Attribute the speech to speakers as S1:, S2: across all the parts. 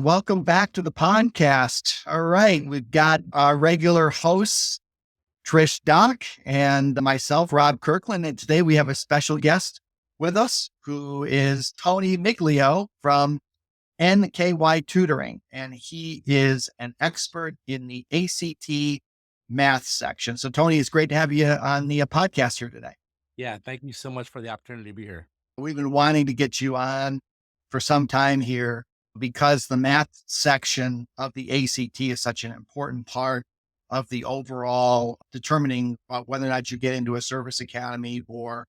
S1: and welcome back to the podcast. All right, we've got our regular hosts, Trish Dock and myself, Rob Kirkland. And today we have a special guest with us who is Tony Miglio from NKY Tutoring. And he is an expert in the ACT math section. So, Tony, it's great to have you on the podcast here today.
S2: Yeah, thank you so much for the opportunity to be here.
S1: We've been wanting to get you on for some time here because the math section of the ACT is such an important part of the overall determining whether or not you get into a service academy or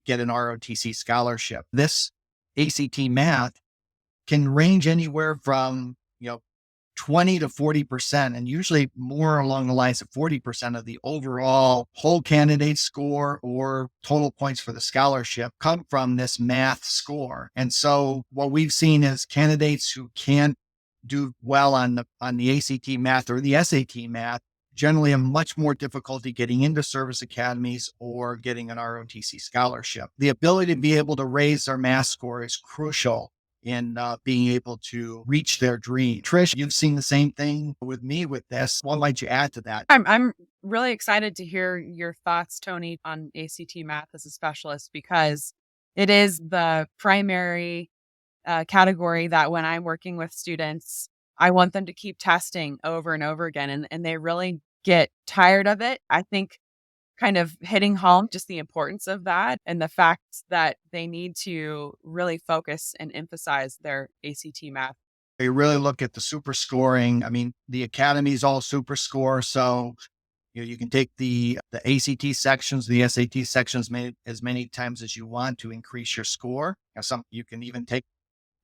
S1: get an ROTC scholarship. This ACT math can range anywhere from, 20 to 40%, and usually more along the lines of 40% of the overall whole candidate score or total points for the scholarship come from this math score. And so what we've seen is candidates who can't do well on the ACT math or the SAT math generally have much more difficulty getting into service academies or getting an ROTC scholarship. The ability to be able to raise their math score is crucial in being able to reach their dream. Trish, you've seen the same thing with me with this. What might you add to that?
S3: I'm really excited to hear your thoughts, Tony, on ACT math as a specialist, because it is the primary category that when I'm working with students, I want them to keep testing over and over again. And they really get tired of it. I think kind of hitting home just the importance of that and the fact that they need to really focus and emphasize their ACT math.
S1: You really look at the super scoring. I mean, the Academies all super score. So you can take the ACT sections, the SAT sections as many times as you want to increase your score. You can even take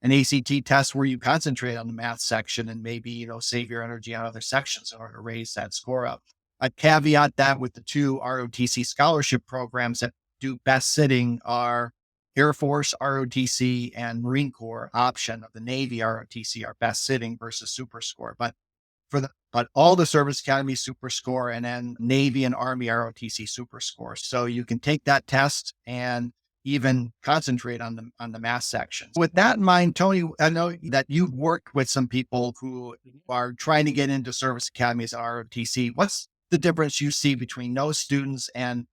S1: an ACT test where you concentrate on the math section and maybe, save your energy on other sections in order to raise that score up. I caveat that with the two ROTC scholarship programs that do best sitting are Air Force ROTC and Marine Corps option of the Navy ROTC are best sitting versus super score. But all the service academy super score and then Navy and Army ROTC super score. So you can take that test and even concentrate on the math sections. With that in mind, Tony, I know that you've worked with some people who are trying to get into service academies at ROTC. What's the difference you see between those students and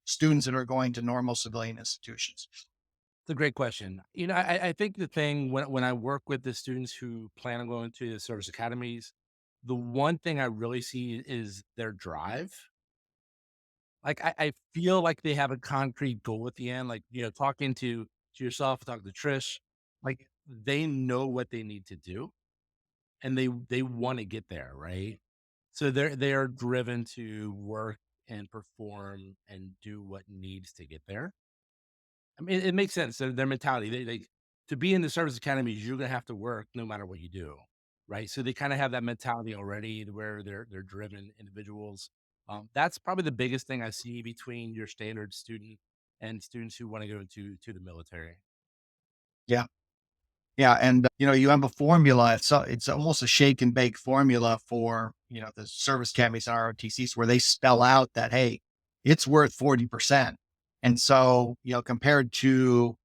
S1: students that are going to normal civilian institutions?
S2: It's a great question. I think the thing when I work with the students who plan on going to the service academies, the one thing I really see is their drive. Like I feel like they have a concrete goal at the end. Like, talking to yourself, talking to Trish, like they know what they need to do and they want to get there, right? So they are driven to work and perform and do what needs to get there. I mean, it makes sense. Their mentality, they to be in the service academies, you're gonna have to work no matter what you do, right? So they kind of have that mentality already, where they're driven individuals. That's probably the biggest thing I see between your standard student and students who want to go to the military.
S1: Yeah. Yeah, and you have a formula. It's almost a shake and bake formula for the service academies and ROTCs where they spell out that hey, it's worth 40%, and so compared to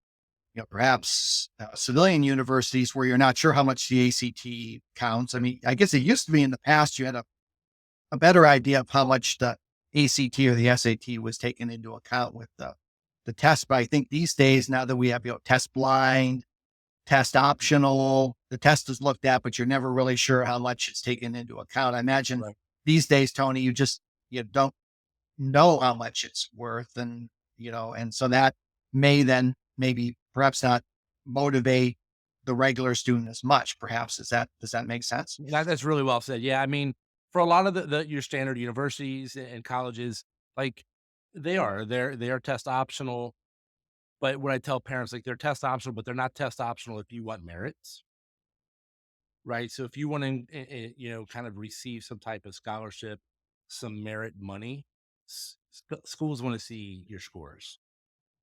S1: perhaps civilian universities where you're not sure how much the ACT counts. I mean, I guess it used to be in the past you had a better idea of how much the ACT or the SAT was taken into account with the test. But I think these days, now that we have test blind, test optional. The test is looked at, but you're never really sure how much it's taken into account. I imagine
S2: Right.
S1: these days, Tony, you don't know how much it's worth. And so that may then maybe perhaps not motivate the regular student as much. Perhaps does that make sense?
S2: That's really well said. Yeah, I mean, for a lot of the your standard universities and colleges, like they are test optional. But what I tell parents, like, they're test optional, but they're not test optional if you want merits, right? So if you want to, kind of receive some type of scholarship, some merit money, schools want to see your scores,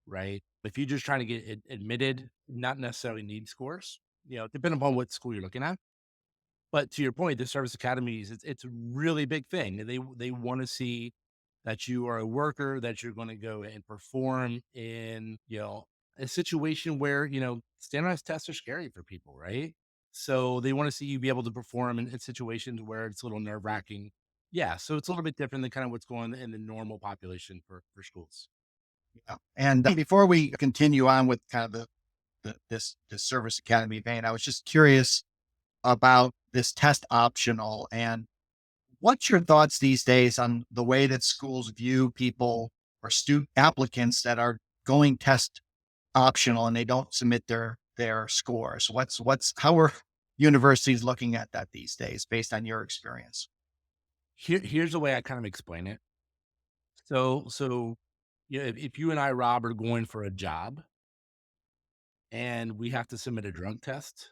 S2: right? If you're just trying to get admitted, not necessarily need scores, depending upon what school you're looking at. But to your point, the service academies, it's a really big thing. They want to see that you are a worker, that you're going to go and perform in, a situation where, standardized tests are scary for people, right? So they want to see you be able to perform in situations where it's a little nerve wracking. Yeah. So it's a little bit different than kind of what's going in the normal population for schools.
S1: Yeah. And before we continue on with kind of this service academy vein, I was just curious about this test optional, and what's your thoughts these days on the way that schools view people or student applicants that are going test optional and they don't submit their scores? What's how are universities looking at that these days based on your experience?
S2: Here's the way I kind of explain it. So yeah, if you and I, Rob, are going for a job and we have to submit a drug test,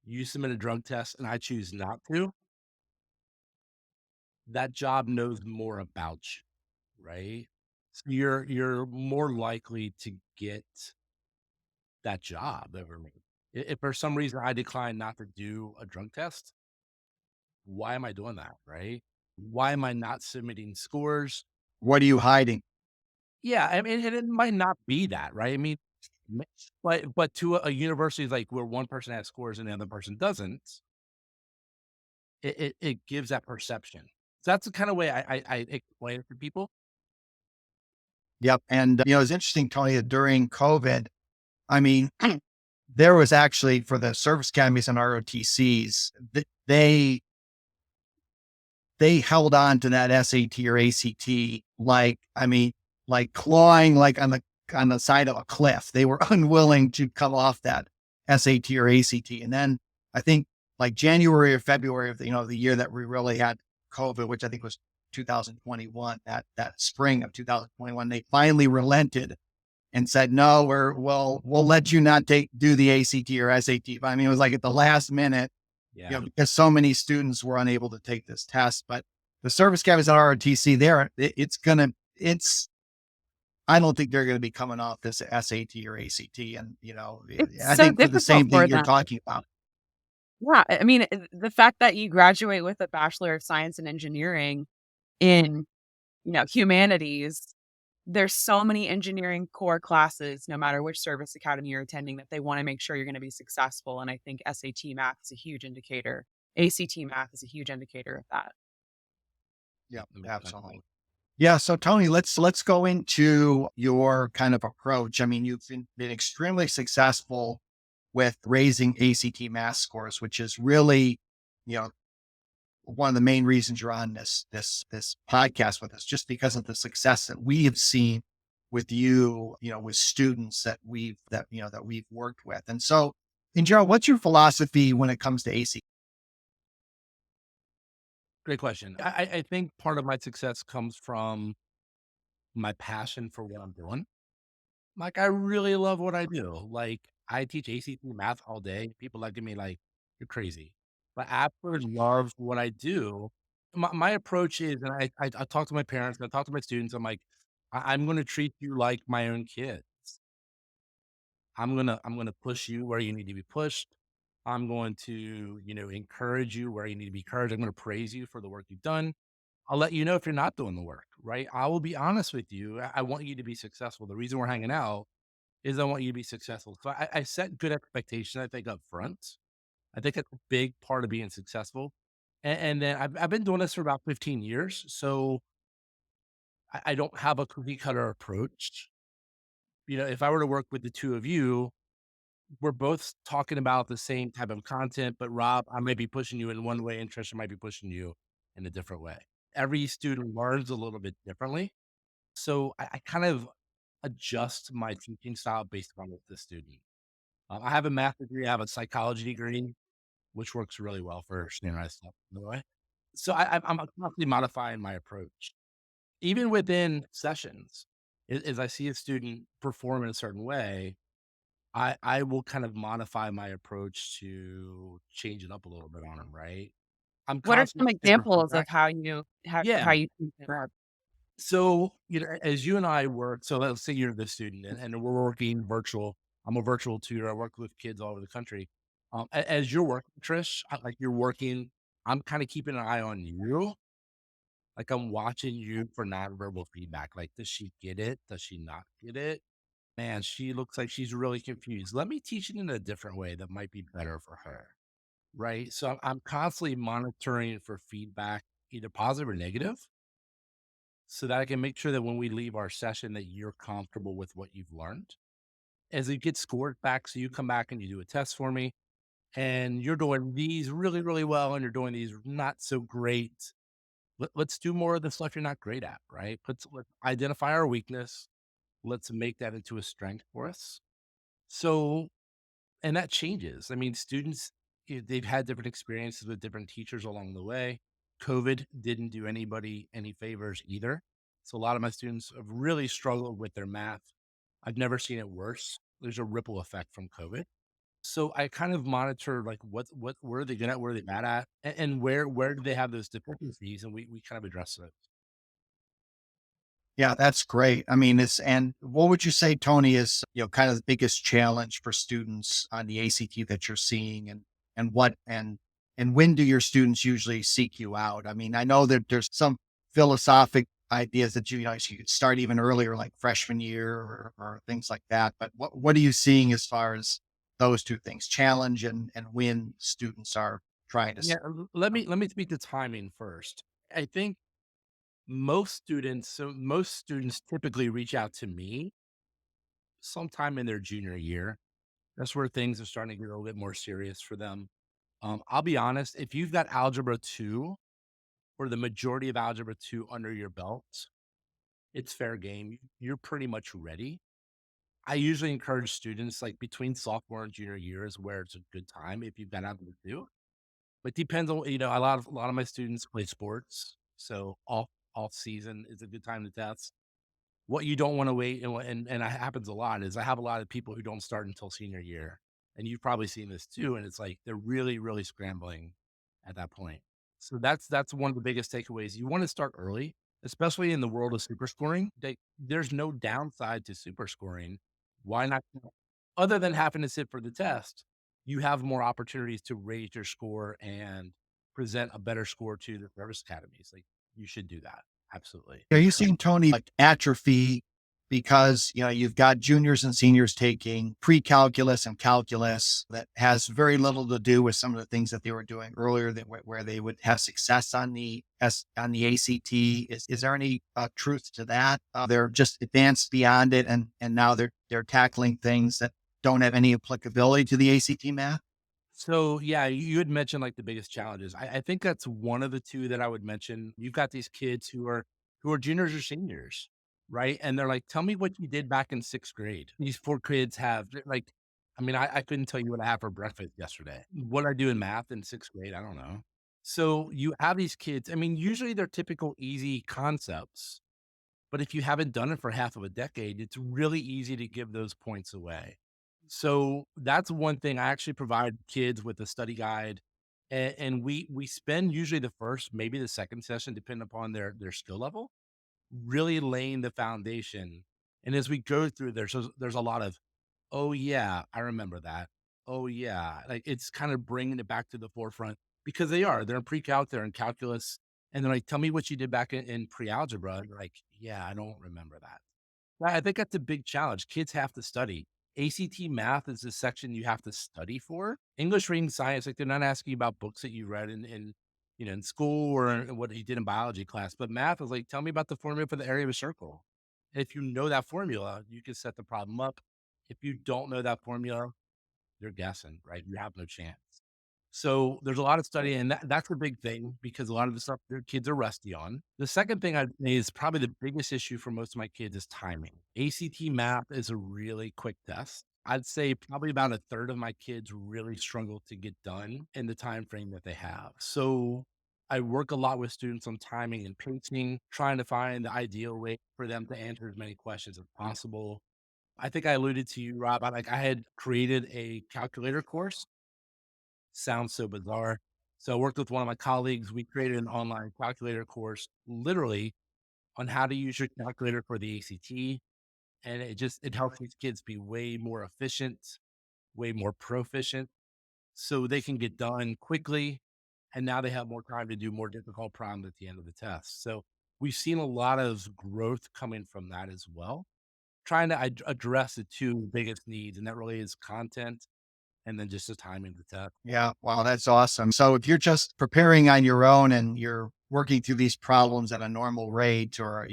S2: you submit a drug test and I choose not to, that job knows more about you, right? So you're more likely to get that job over me. If for some reason I decline not to do a drug test, why am I doing that, right? Why am I not submitting scores?
S1: What are you hiding?
S2: Yeah, I mean, and it might not be that, right? I mean, m but to a university like where one person has scores and the other person doesn't, it gives that perception. So that's the kinda way I explain it to people.
S1: Yep. And it's interesting, Tony, that during COVID, I mean, there was actually for the service academies and ROTCs, they held on to that SAT or ACT like, I mean, like clawing like on the side of a cliff. They were unwilling to come off that SAT or ACT. And then I think like January or February of the year that we really had COVID, which I think was 2021, that spring of 2021, they finally relented and said, no, we'll let you not do the ACT or SAT. But I mean, it was like at the last minute,
S2: Yeah.
S1: because so many students were unable to take this test. But the service campus at ROTC there, I don't think they're going to be coming off this SAT or ACT. And,
S3: It's
S1: I
S3: so
S1: think for the
S3: difficult
S1: same
S3: for
S1: thing you're
S3: them.
S1: talking about.
S3: Yeah, I mean, the fact that you graduate with a Bachelor of Science in Engineering in, humanities, there's so many engineering core classes, no matter which service academy you're attending, that they wanna make sure you're gonna be successful, and I think SAT math is a huge indicator. ACT math is a huge indicator of that.
S1: Yeah,
S2: That makes sense.
S1: absolutely. Yeah. So Tony, let's go into your kind of approach. I mean, you've been extremely successful with raising ACT math scores, which is really, you know, one of the main reasons you're on this podcast with us, just because of the success that we have seen with you, with students that we've worked with. And so, in general, what's your philosophy when it comes to AC?
S2: Great question. I think part of my success comes from my passion for what I'm doing. Like, I really love what I do. Like, I teach ACT math all day. People look at me like, "You're crazy." But I absolutely love what I do. My approach is, and I talk to my parents, I talk to my students, I'm like, I'm gonna treat you like my own kid. I'm gonna push you where you need to be pushed. I'm going to, encourage you where you need to be encouraged. I'm gonna praise you for the work you've done. I'll let you know if you're not doing the work, right? I will be honest with you. I want you to be successful. The reason we're hanging out is I want you to be successful. So I set good expectations, I think, up front. I think that's a big part of being successful. And then I've been doing this for about 15 years. So I don't have a cookie cutter approach. If I were to work with the two of you, we're both talking about the same type of content, but Rob, I might be pushing you in one way, and Trisha might be pushing you in a different way. Every student learns a little bit differently. So I kind of adjust my teaching style based on the student. I have a math degree, I have a psychology degree, which works really well for standardized stuff, by the way. So I'm constantly modifying my approach. Even within sessions, as I see a student perform in a certain way, I will kind of modify my approach to change it up a little bit on them, right? I'm
S3: What are some
S2: constantly getting
S3: examples of
S2: feedback.
S3: how you
S2: Yeah.
S3: how you teach math?
S2: So, as you and I work, so let's say you're the student and we're working virtual. I'm a virtual tutor. I work with kids all over the country. As you're working, Trish, like you're working, I'm kind of keeping an eye on you. Like I'm watching you for nonverbal feedback. Like, does she get it? Does she not get it? Man, she looks like she's really confused. Let me teach it in a different way that might be better for her. Right. So I'm constantly monitoring for feedback, either positive or negative, so that I can make sure that when we leave our session that you're comfortable with what you've learned. As it gets scored back, so you come back and you do a test for me, and you're doing these really, really well, and you're doing these not so great. Let's do more of the stuff you're not great at, right? Let's identify our weakness. Let's make that into a strength for us. So, and that changes. I mean, students, they've had different experiences with different teachers along the way. COVID didn't do anybody any favors either. So a lot of my students have really struggled with their math. I've never seen it worse. There's a ripple effect from COVID. So I kind of monitor like what where are they good at, where are they bad at, and where do they have those deficiencies, and we kind of address it.
S1: Yeah, that's great. I mean, and what would you say, Tony, is, kind of the biggest challenge for students on the ACT that you're seeing, and what and when do your students usually seek you out? I mean, I know that there's some philosophic ideas that you could start even earlier, like freshman year or things like that. But what are you seeing as far as those two things, challenge and when students are trying to
S2: Yeah, let me speak to timing first. I think most students typically reach out to me sometime in their junior year. That's where things are starting to get a little bit more serious for them. I'll be honest, if you've got Algebra 2 or the majority of Algebra 2 under your belt, it's fair game. You're pretty much ready. I usually encourage students like between sophomore and junior year is where it's a good time if you've got Algebra 2. But depends on, a lot of my students play sports, so off season is a good time to test. What you don't wanna wait, and it happens a lot, is I have a lot of people who don't start until senior year, and you've probably seen this too, and it's like they're really, really scrambling at that point. So that's one of the biggest takeaways. You wanna start early, especially in the world of super scoring. There's no downside to super scoring. Why not, other than having to sit for the test, you have more opportunities to raise your score and present a better score to the service academies. Like, you should do that. Absolutely.
S1: Are you seeing, Tony, like atrophy because, you've got juniors and seniors taking pre-calculus and calculus that has very little to do with some of the things that they were doing earlier that where they would have success on on the ACT? Is there any truth to that? They're just advanced beyond it, and now they're tackling things that don't have any applicability to the ACT math.
S2: So yeah, you had mentioned like the biggest challenges. I think that's one of the two that I would mention. You've got these kids who are juniors or seniors, right? And they're like, "Tell me what you did back in sixth grade." These four kids have like, I mean, I couldn't tell you what I had for breakfast yesterday. What I do in math in sixth grade, I don't know. So you have these kids. I mean, usually they're typical easy concepts, but if you haven't done it for half of a decade, it's really easy to give those points away. So that's one thing. I actually provide kids with a study guide, and we spend usually the first, maybe the second session, depending upon their skill level, really laying the foundation. And as we go through, there's a lot of, oh yeah, I remember that. Oh yeah, like it's kind of bringing it back to the forefront because they're in pre-calc, they're in calculus, and they're like, tell me what you did back in pre-algebra. And you're like, yeah, I don't remember that. I think that's a big challenge. Kids have to study. ACT math is a section you have to study for. English reading science, like they're not asking you about books that you read in school or what you did in biology class. But math is like, tell me about the formula for the area of a circle. And if you know that formula, you can set the problem up. If you don't know that formula, you're guessing, right? You have no chance. So there's a lot of study, and that's a big thing because a lot of the stuff their kids are rusty on. The second thing I'd say is probably the biggest issue for most of my kids is timing. ACT math is a really quick test. I'd say probably about a third of my kids really struggle to get done in the time frame that they have. So I work a lot with students on timing and pacing, trying to find the ideal way for them to answer as many questions as possible. I think I alluded to you, Rob. I had created a calculator course. Sounds so bizarre. So I worked with one of my colleagues. We created an online calculator course literally on how to use your calculator for the ACT. And it helps these kids be way more efficient, way more proficient, so they can get done quickly. And now they have more time to do more difficult problems at the end of the test. So we've seen a lot of growth coming from that as well. trying to address the two biggest needs, and that really is content and then just the timing of the test.
S1: Yeah. Wow. That's awesome. So if you're just preparing on your own and you're working through these problems at a normal rate or,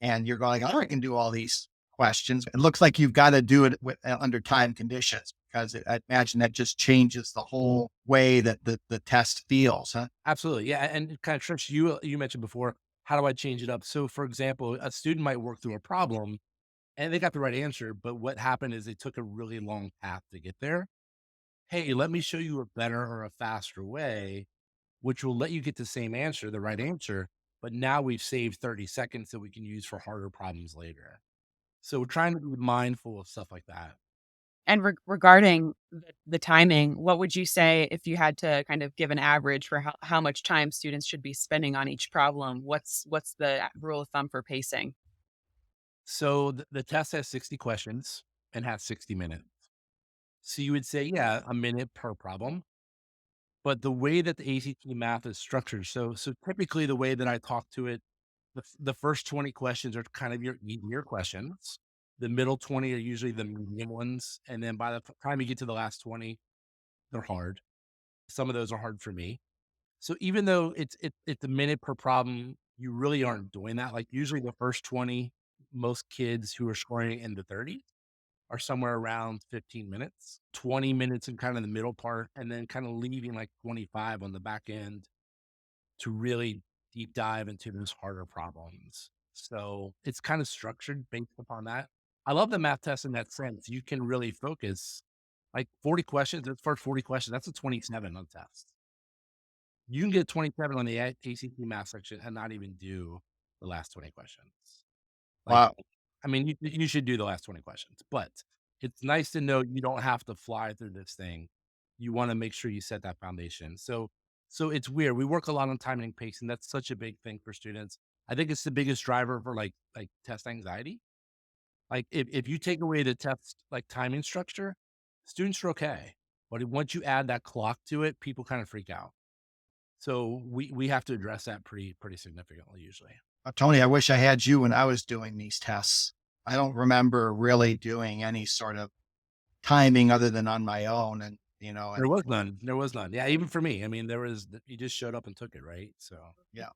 S1: and you're going, oh, I can do all these questions. It looks like you've got to do it under time conditions because I imagine that just changes the whole way that the test feels. Huh?
S2: Absolutely. Yeah. And kind of Trish, you mentioned before, how do I change it up? So for example, a student might work through a problem and they got the right answer, but what happened is they took a really long path to get there. Hey, let me show you a better or a faster way, which will let you get the same answer, the right answer. But now we've saved 30 seconds that we can use for harder problems later. So we're trying to be mindful of stuff like that.
S3: And regarding the timing, what would you say if you had to kind of give an average for how much time students should be spending on each problem? What's the rule of thumb for pacing?
S2: So the test has 60 questions and has 60 minutes. So you would say, yeah, a minute per problem. But the way that the ACT math is structured, so typically the way that I talk to it, the first 20 questions are kind of your easier questions. The middle 20 are usually the medium ones, and then by the time you get to the last 20, they're hard. Some of those are hard for me. So even though it's a minute per problem, you really aren't doing that. Like usually the first 20, most kids who are scoring in the 30s are somewhere around 15 minutes, 20 minutes in kind of the middle part, and then kind of leaving like 25 on the back end to really deep dive into those harder problems. So it's kind of structured based upon that. I love the math test in that sense. You can really focus like 40 questions. The first 40 questions, that's a 27 on test. You can get 27 on the ACT math section and not even do the last 20 questions. Like,
S1: Wow.
S2: I mean, you should do the last 20 questions, but it's nice to know you don't have to fly through this thing. You want to make sure you set that foundation. So it's weird. We work a lot on timing and pacing. That's such a big thing for students. I think it's the biggest driver for like test anxiety. Like if you take away the test like timing structure, students are okay. But once you add that clock to it, people kind of freak out. So we have to address that pretty significantly usually.
S1: Tony, I wish I had you when I was doing these tests. I don't remember really doing any sort of timing other than on my own. And,
S2: There was none. There was none. Yeah, even for me. I mean, you just showed up and took it, right? So
S1: yeah.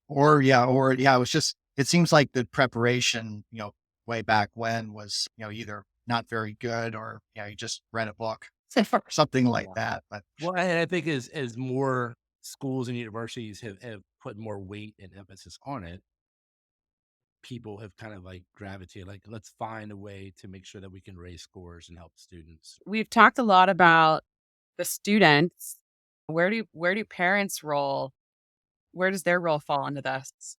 S1: It was just, it seems like the preparation, way back when was, either not very good or, you just read a book, something like that. But
S2: well, and I think as more schools and universities have put more weight and emphasis on it, people have kind of like gravitated, like, let's find a way to make sure that we can raise scores and help students.
S3: We've talked a lot about the students. Where do parents roll? Where does their role fall into this?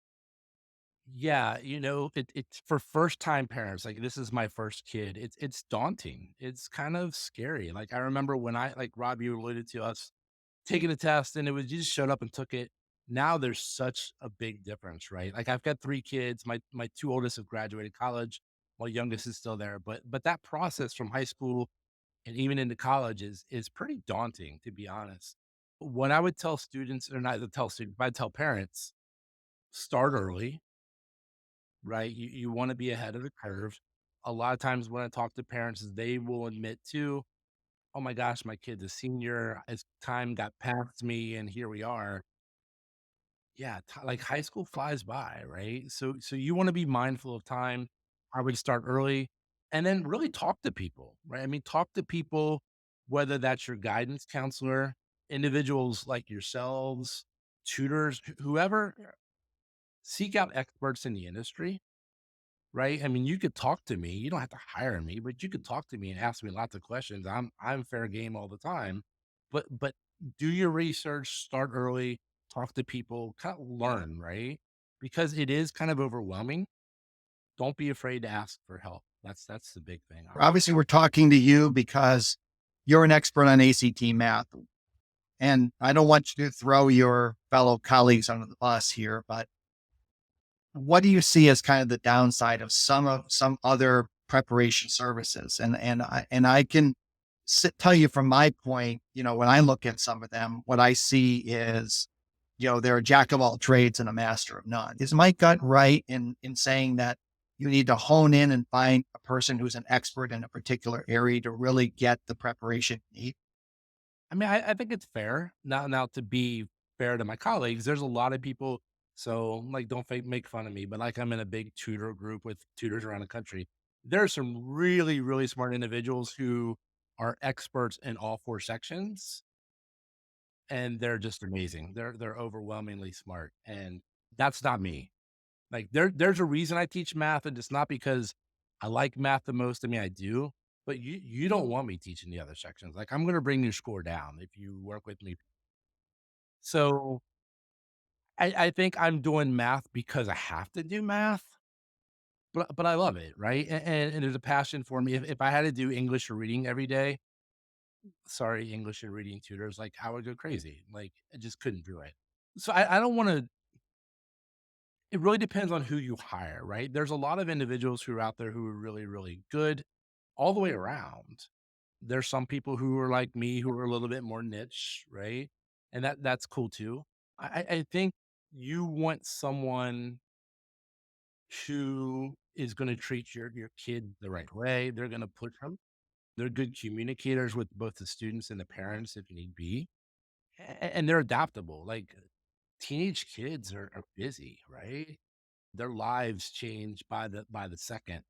S2: Yeah, it's for first time parents. Like this is my first kid. It's daunting. It's kind of scary. Like I remember when like Rob, you alluded to us taking a test and it was you just showed up and took it. Now there's such a big difference, right? Like I've got three kids. My two oldest have graduated college. My youngest is still there. But that process from high school and even into college is pretty daunting, to be honest. What I would tell students, or not to tell students, but I'd tell parents, start early, right? You want to be ahead of the curve. A lot of times when I talk to parents, they will admit to, oh my gosh, my kid's a senior. As time got past me, and here we are. Yeah, like high school flies by, right? So you want to be mindful of time. I would start early, and then really talk to people, right? I mean, talk to people, whether that's your guidance counselor, individuals like yourselves, tutors, whoever. Seek out experts in the industry, right? I mean, you could talk to me. You don't have to hire me, but you could talk to me and ask me lots of questions. I'm fair game all the time. But do your research, start early, talk to people, kind of learn, right? Because it is kind of overwhelming. Don't be afraid to ask for help. That's the big thing.
S1: obviously we're talking to you because you're an expert on ACT math. And I don't want you to throw your fellow colleagues under the bus here, but what do you see as kind of the downside of some other preparation services? And I can tell you from my point, when I look at some of them, what I see is, they're a jack of all trades and a master of none. Is my gut right in saying that you need to hone in and find a person who's an expert in a particular area to really get the preparation you need.
S2: I mean, I think it's fair. Now to be fair to my colleagues, there's a lot of people. So like, don't make fun of me, but like I'm in a big tutor group with tutors around the country. There are some really, really smart individuals who are experts in all four sections, and they're just amazing. They're overwhelmingly smart, and that's not me. Like there's a reason I teach math, and it's not because I like math the most. I mean, I do, but you don't want me teaching the other sections. Like I'm gonna bring your score down if you work with me. So I think I'm doing math because I have to do math, but I love it, right? And there's a passion for me. If I had to do English or reading every day, sorry, English and reading tutors, like I would go crazy. Like I just couldn't do it. So I don't want to. It really depends on who you hire, right? There's a lot of individuals who are out there who are really, really good all the way around. There's some people who are like me who are a little bit more niche, right? And that's cool too. I think you want someone who is going to treat your kid the right way. They're going to push them. They're good communicators with both the students and the parents if need be. And they're adaptable. Like teenage kids are busy, right? Their lives change by the second.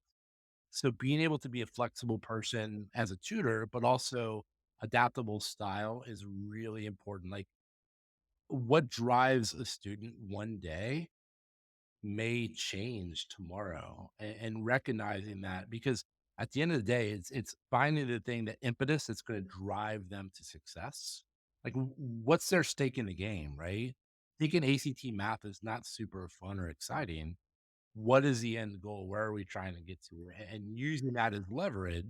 S2: So being able to be a flexible person as a tutor, but also adaptable style is really important. Like what drives a student one day may change tomorrow, and recognizing that, because at the end of the day, it's finding the thing, the impetus that's going to drive them to success. Like what's their stake in the game, right? Thinking ACT math is not super fun or exciting. What is the end goal? Where are we trying to get to? And using that as leverage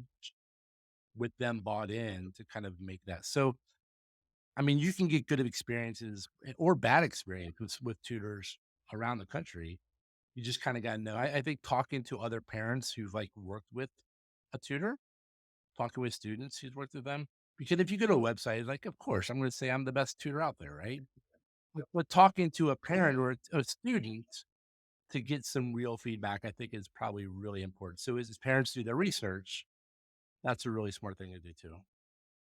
S2: with them bought in to kind of make that. So, I mean, you can get good experiences or bad experiences with tutors around the country. You just kind of got to know. I think talking to other parents who've like worked with a tutor, talking with students who's worked with them, because if you go to a website, like, of course, I'm going to say I'm the best tutor out there, right? But talking to a parent or a student to get some real feedback, I think is probably really important. So as parents do their research, that's a really smart thing to do too.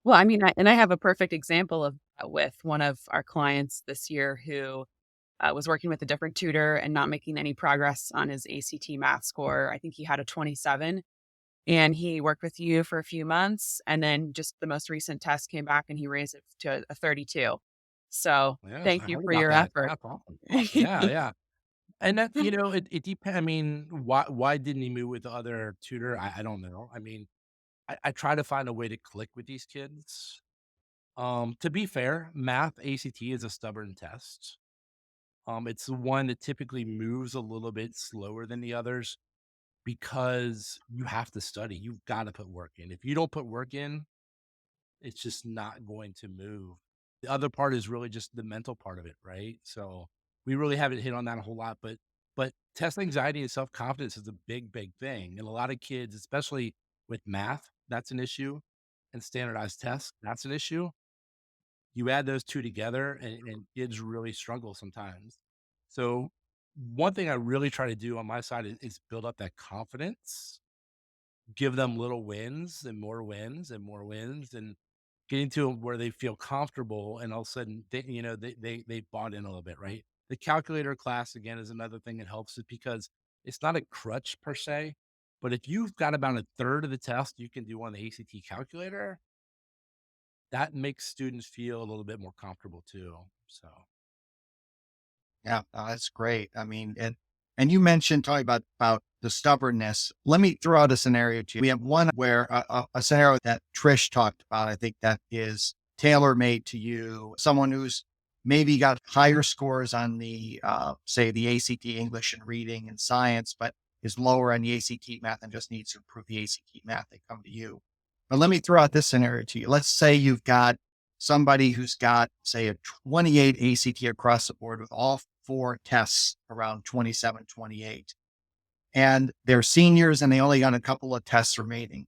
S3: Well, I mean, I have a perfect example of that with one of our clients this year who was working with a different tutor and not making any progress on his ACT math score. I think he had a 27, and he worked with you for a few months. And then just the most recent test came back and he raised it to a 32. So
S2: Yes,
S3: thank
S2: I
S3: you
S2: heard
S3: for
S2: about
S3: your
S2: that.
S3: effort.
S2: That's awesome. Yeah, yeah. And that, it depends. I mean, why didn't he move with the other tutor? I don't know. I mean, I try to find a way to click with these kids. To be fair, math ACT is a stubborn test. It's the one that typically moves a little bit slower than the others because you have to study. You've got to put work in. If you don't put work in, it's just not going to move. The other part is really just the mental part of it, right? So we really haven't hit on that a whole lot, but test anxiety and self-confidence is a big, big thing. And a lot of kids, especially with math, that's an issue. And standardized tests, that's an issue. You add those two together and kids really struggle sometimes. So one thing I really try to do on my side is build up that confidence, give them little wins and more wins and more wins, and getting to where they feel comfortable, and all of a sudden they bought in a little bit, right? The calculator class again is another thing that helps it because it's not a crutch per se, but if you've got about a third of the test you can do on the ACT calculator, that makes students feel a little bit more comfortable too. So
S1: Yeah, that's great. I mean, and you mentioned talking about the stubbornness. Let me throw out a scenario to you. We have one where a scenario that Trish talked about. I think that is tailor made to you. Someone who's maybe got higher scores on the say the ACT English and reading and science, but is lower on the ACT math and just needs to improve the ACT math. They come to you. But let me throw out this scenario to you. Let's say you've got somebody who's got, say, a 28 ACT across the board with all four tests around 27, 28, and they're seniors and they only got a couple of tests remaining.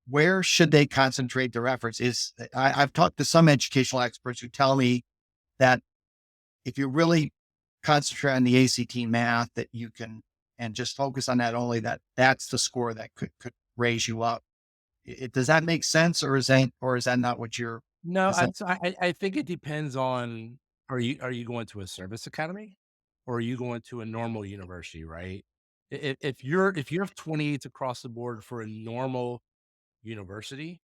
S1: Where should they concentrate their efforts? I've talked to some educational experts who tell me that if you really concentrate on the ACT math, that you can and just focus on that only, that's the score that could raise you up. Does that make sense, or is that not what you're,
S2: No,
S1: is that,
S2: I think it depends on, are you going to a service academy or are you going to a normal university, right? If you have 28s across the board for a normal university,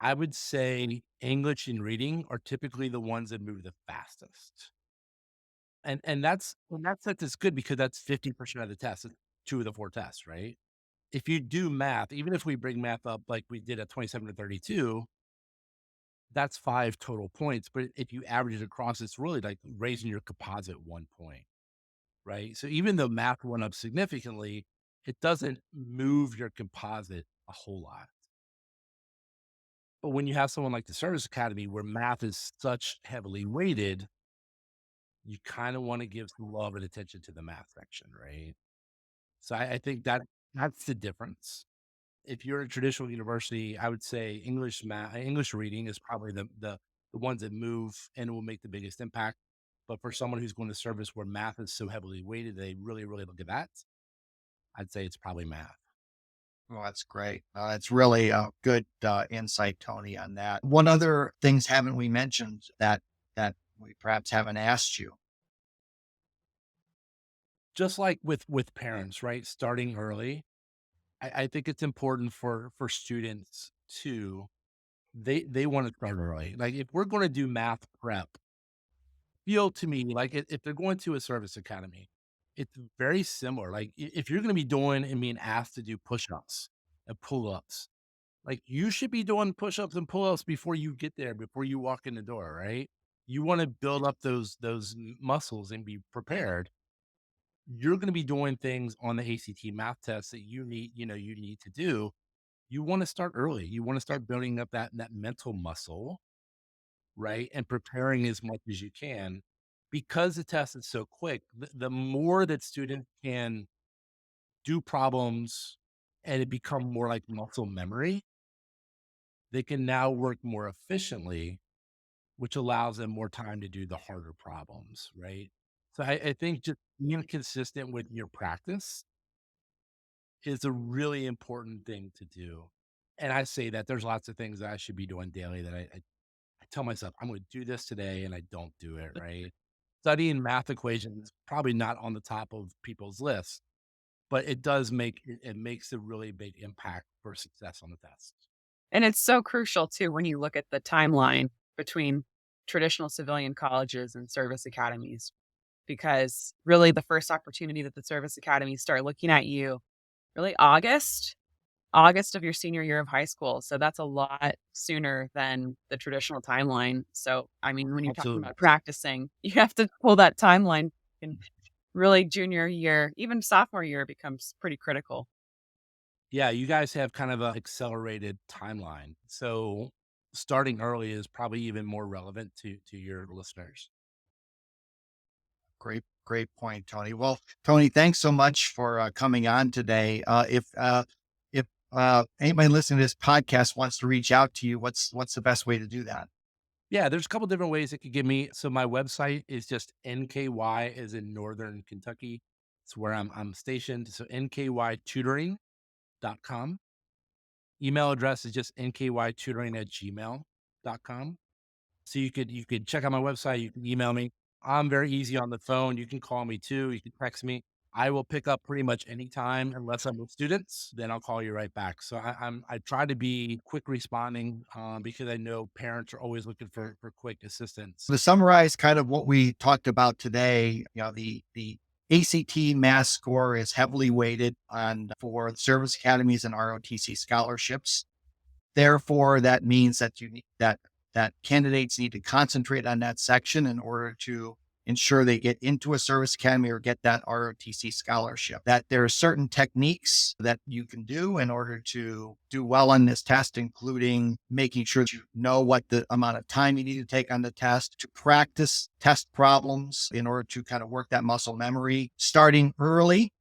S2: I would say English and reading are typically the ones that move the fastest. And that's in that sense it's good because that's 50% of the test. It's two of the four tests, right? If you do math, even if we bring math up like we did at 27 to 32, that's 5 total points. But if you average it across, it's really like raising your composite 1 point, right? So even though math went up significantly, it doesn't move your composite a whole lot. But when you have someone like the Service Academy where math is such heavily weighted, you kind of want to give some love and attention to the math section, right? So I think that's the difference. If you're a traditional university, I would say English reading is probably the ones that move and will make the biggest impact. But for someone who's going to service where math is so heavily weighted, they really, really look at that. I'd say it's probably math.
S1: well, that's great. That's really a good insight, Tony, on that. What other things haven't we mentioned that we perhaps haven't asked you?
S2: Just like with parents, right? Starting early, I think it's important for students to they want to start early. Like if we're going to do math prep, feel to me like if they're going to a service academy, it's very similar. Like if you're going to be doing and being asked to do push-ups and pull-ups, like you should be doing push-ups and pull-ups before you get there, before you walk in the door, right? You want to build up those muscles and be prepared. You're going to be doing things on the ACT math test that you need to do. You want to start early. You want to start building up that mental muscle, right? And preparing as much as you can because the test is so quick. The more that students can do problems and it become more like muscle memory, they can now work more efficiently, which allows them more time to do the harder problems, right? So I think just being consistent with your practice is a really important thing to do. And I say that there's lots of things that I should be doing daily that I tell myself, I'm going to do this today and I don't do it, right? Studying math equations is probably not on the top of people's lists, but it makes a really big impact for success on the test.
S3: And it's so crucial too when you look at the timeline between traditional civilian colleges and service academies, because really the first opportunity that the service academies start looking at you really August of your senior year of high school. So that's a lot sooner than the traditional timeline. So, I mean, when you're talking
S2: Absolutely.
S3: about practicing, you have to pull that timeline, and really junior year, even sophomore year becomes pretty critical.
S2: Yeah, you guys have kind of an accelerated timeline. So starting early is probably even more relevant to your listeners.
S1: Great point, Tony. Well, Tony, thanks so much for coming on today. If anybody listening to this podcast wants to reach out to you, what's the best way to do that?
S2: Yeah, there's a couple different ways it could get me. So my website is just NKY as in Northern Kentucky. It's where I'm stationed. So nkytutoring.com. Email address is just nkytutoring@gmail.com. So you could check out my website, you can email me. I'm very easy on the phone. You can call me too. You can text me. I will pick up pretty much anytime unless I'm with students, then I'll call you right back. So I try to be quick responding because I know parents are always looking for quick assistance.
S1: To summarize kind of what we talked about today, the ACT math score is heavily weighted on for service academies and ROTC scholarships. Therefore, that means that that candidates need to concentrate on that section in order to ensure they get into a service academy or get that ROTC scholarship. That there are certain techniques that you can do in order to do well on this test, including making sure that you know what the amount of time you need to take on the test, to practice test problems in order to kind of work that muscle memory. Starting early,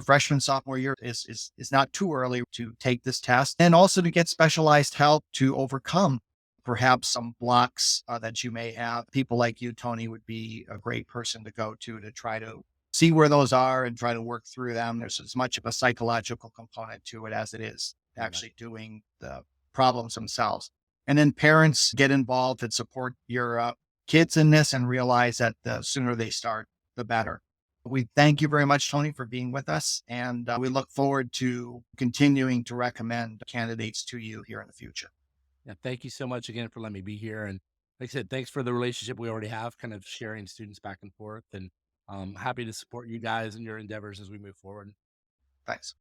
S1: freshman, sophomore year is not too early to take this test, and also to get specialized help to overcome perhaps some blocks that you may have. People like you, Tony, would be a great person to go to try to see where those are and try to work through them. There's as much of a psychological component to it as it is
S2: Yeah.
S1: actually doing the problems themselves. And then parents get involved and support your kids in this and realize that the sooner they start, the better. We thank you very much, Tony, for being with us. And we look forward to continuing to recommend candidates to you here in the future.
S2: Yeah, thank you so much again for letting me be here. And like I said, thanks for the relationship we already have, kind of sharing students back and forth. And happy to support you guys in your endeavors as we move forward.
S1: Thanks.